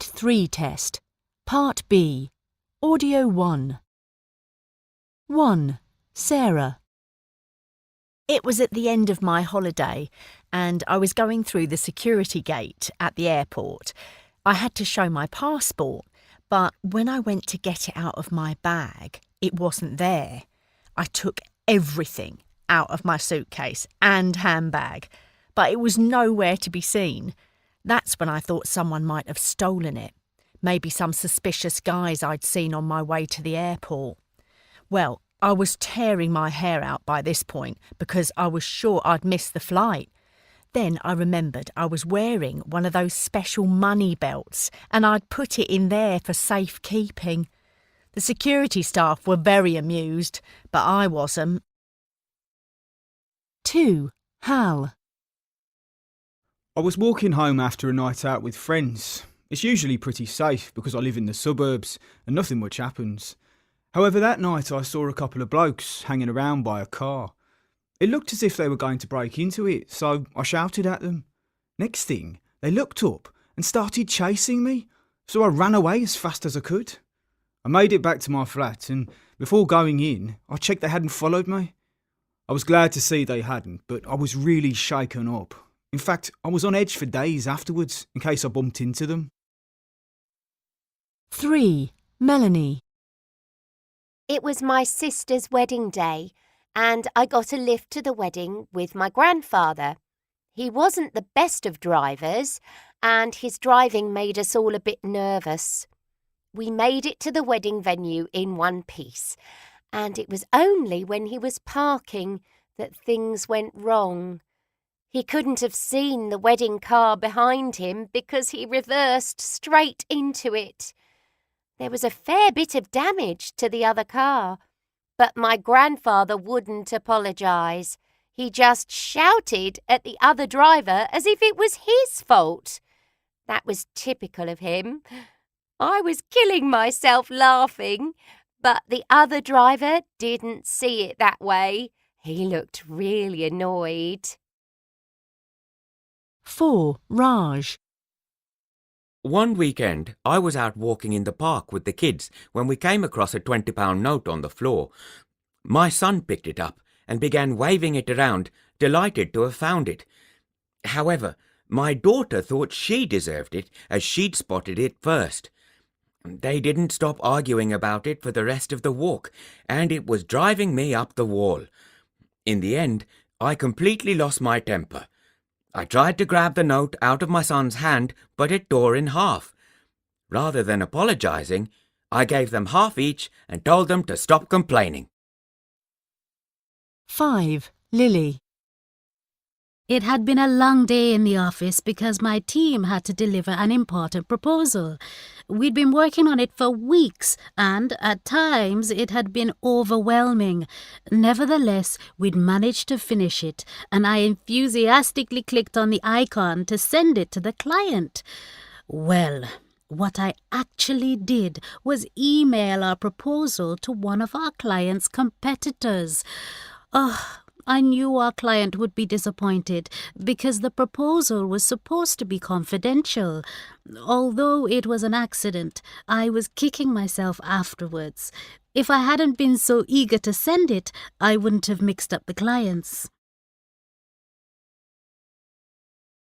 Unit 3 test. Part B. Audio 1. 1. Sarah. It was at the end of my holiday and I was going through the security gate at the airport. I had to show my passport, but when I went to get it out of my bag, it wasn't there. I took everything out of my suitcase and handbag, but it was nowhere to be seen. That's when I thought someone might have stolen it. Maybe some suspicious guys I'd seen on my way to the airport. Well, I was tearing my hair out by this point because I was sure I'd missed the flight. Then I remembered I was wearing one of those special money belts and I'd put it in there for safekeeping. The security staff were very amused, but I wasn't. 2. Hal. I was walking home after a night out with friends. It's usually pretty safe because I live in the suburbs and nothing much happens. However, that night I saw a couple of blokes hanging around by a car. It looked as if they were going to break into it, so I shouted at them. Next thing, they looked up and started chasing me, so I ran away as fast as I could. I made it back to my flat and before going in, I checked they hadn't followed me. I was glad to see they hadn't, but I was really shaken up. In fact, I was on edge for days afterwards in case I bumped into them. 3. Melanie. It was my sister's wedding day, and I got a lift to the wedding with my grandfather. He wasn't the best of drivers, and his driving made us all a bit nervous. We made it to the wedding venue in one piece, and it was only when he was parking that things went wrong. He couldn't have seen the wedding car behind him because he reversed straight into it. There was a fair bit of damage to the other car, but my grandfather wouldn't apologise. He just shouted at the other driver as if it was his fault. That was typical of him. I was killing myself laughing, but the other driver didn't see it that way. He looked really annoyed. 4. Raj. One weekend, I was out walking in the park with the kids when we came across a £20 note on the floor. My son picked it up and began waving it around, delighted to have found it. However, my daughter thought she deserved it as she'd spotted it first. They didn't stop arguing about it for the rest of the walk, and it was driving me up the wall. In the end, I completely lost my temper. I tried to grab the note out of my son's hand, but it tore in half. Rather than apologising, I gave them half each and told them to stop complaining. 5. Lily. It had been a long day in the office because my team had to deliver an important proposal. We'd been working on it for weeks and, at times, it had been overwhelming. Nevertheless, we'd managed to finish it, and I enthusiastically clicked on the icon to send it to the client. Well, what I actually did was email our proposal to one of our client's competitors. I knew our client would be disappointed because the proposal was supposed to be confidential. Although it was an accident, I was kicking myself afterwards. If I hadn't been so eager to send it, I wouldn't have mixed up the clients.